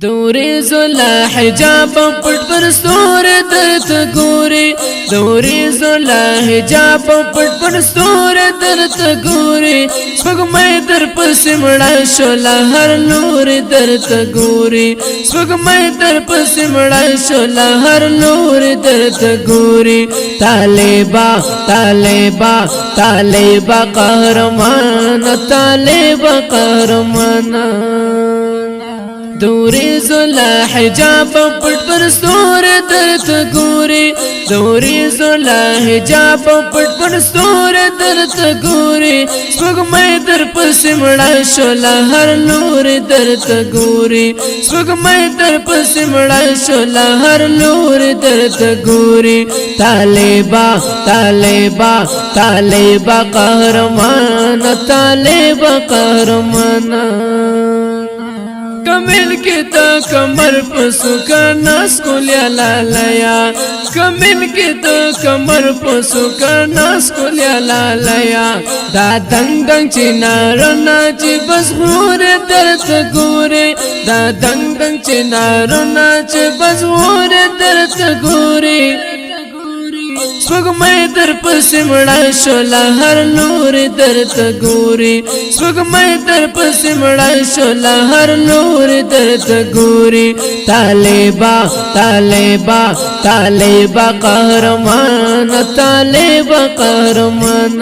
دوری زلا حجاب پټ پر ستور درت ګوري دوری زلا حجاب پټ پر ستور درت ګوري سپګمې در پسې مړه شولا هر نور درت ګوري سپګمې در پسې مړه شولا هر نور درت ګوري طالبا طالبا طالبا قهرمان طالبا قهرمان دوری زلا حجاب پټ پر ستور درت ګوري دوری زلا حجاب پټ پر ستور درت ګوري سپګمې در پسې مړه شولا هر نور درت ګوري سپګمې در پسې مړه شولا هر نور درت ګوري طالبا طالبا طالبا قهرمان طالبا قهرمان کمل کی تا کمر پسو کا ناس کو لیا لالیا کمل کی تا کمر پسو کا ناس کو لیا لالیا دا دنگ دنگ چی نارنا چی بس غور درت گورے دا دنگ دنگ چی نارنا چی بس غور درت گورے سپګمې در پسې مړه شولا هر نور درت ګوري سپګمې در پسې مړه شولا هر نور درت ګوري طالبا طالبا طالبا قهرمان طالبا قهرمان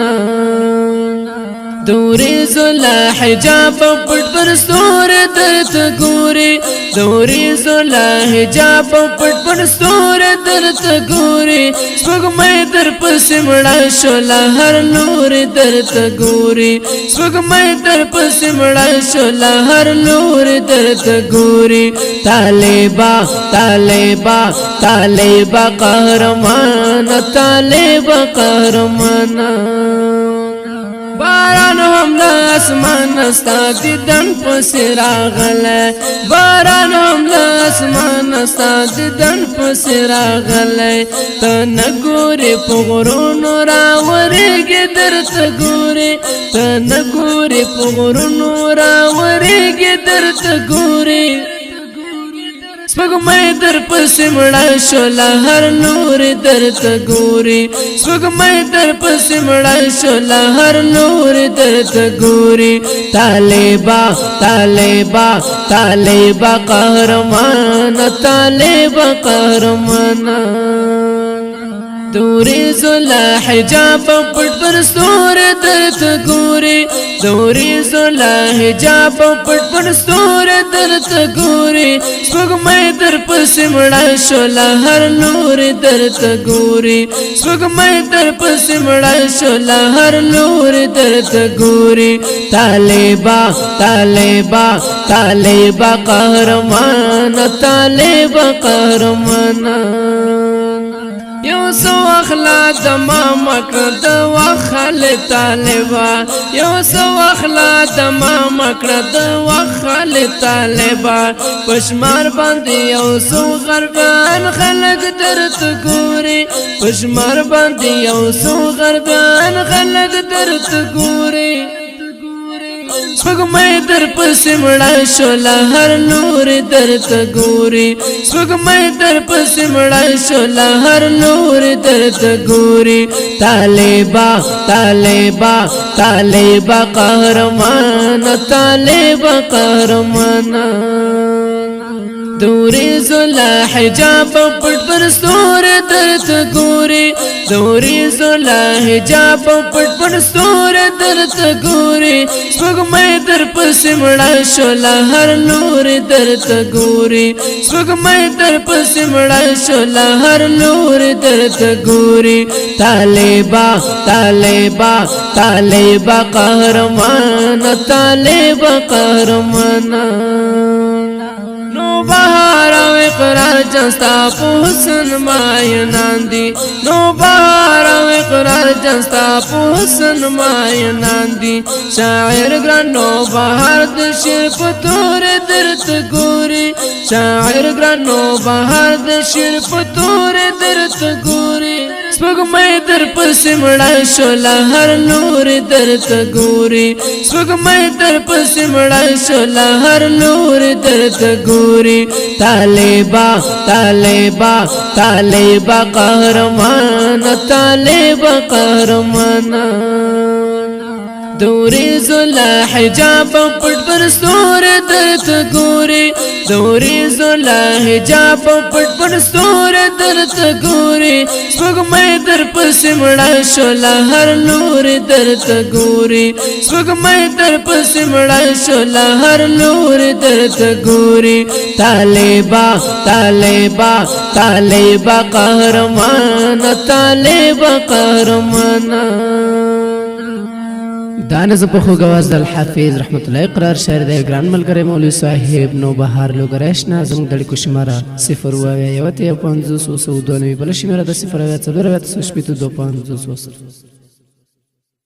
دوری زلا حجاب پټ پر ستور درت ګوري دوری زلا حجاب پټ پر ستور درت ګوري سپګمې در پسې مړه شولا هر نور درت ګوري سپګمې در پسې مړه شولا هر نور درت ګوري طالبا طالبا طالبا قهرمان طالبا قهرمان باران هم له اسمان ستا دیدن پسې راغلی باران هم له اسمان ستا دیدن پسې راغلی ته نه ګورې په غرونو راورېږې درته ګورې ته نه ګورې په غرونو راورېږې درته ګورې سپګمې در پسې مړه شولا هر نور درت ګوري سپګمې در پسې مړه شولا هر نور درت ګوري طالبا طالبا طالبا قهرمان طالبا قهرمان دوری زلا حجاب پټ پر ستور درت ګوري دوری زلا حجاب پټ پر ستور درت ګوري سپګمې در پسې مړه شولا هر نور درت ګوري سپګمې در پسې مړه شولا هر نور درت ګوري طالبا طالبا طالبا قهرمان طالبا قهرمان یو سو اخلا دما مکر د وخل طالبا یو سو اخلا دما مکر د وخل طالبا پشمار باندې یو سو غربان خلق درت ګوري پشمار باندې یو سو غربان خلق درت ګوري سپګمې در پسې مړه شولا هر نور درت ګوري سپګمې در پسې مړه شولا هر نور درت ګوري طالبا طالبا طالبا قهرمان طالبا قهرمان دوری زلا حجاب پټ پر ستور درت ګوري دوری زلا حجاب پټ پر ستور درت ګوري سپګمې در پسې مړه شولا هر نور درت ګوري سپګمې در پسې مړه شولا هر نور درت ګوري طالبا طالبا طالبا قهرمان طالبا قهرمان نو بهار او اقرار جنستا په حسن ماینان دي نو بهار او اقرار جنستا په حسن ماینان دي شاعر ګران نو بهار د شعر په تور درت ګوري شاعر ګران نو بهار د شعر په تور درت ګوري سپوږمۍ در پسې مړه شوله هر لوري درته ګوري سپوږمۍ در پسې مړه شوله هر لوري درته ګوري طالبا طالبا طالبا قهرمانه طالبا قهرمانه دوری زلا حجاب پټ پر ستور درته ګوري دوری زلا حجاب پټ پر ستور درته ګوري سپوږمۍ در پسې مړه شوله هر لوري درته ګوري سپوږمۍ در پسې مړه شوله هر لوري درته ګوري طالبا طالبا طالبا قهرمانه طالبا قهرمانه دانه ز په خوږ आवाज د الحافظ رحمت الله اقرار شاعر د ګران ملګری مولوي صاحب نو بهار لوګریش نازم د لیکو شماره 0 یو ته 592 بل شماره د 0 4 2 5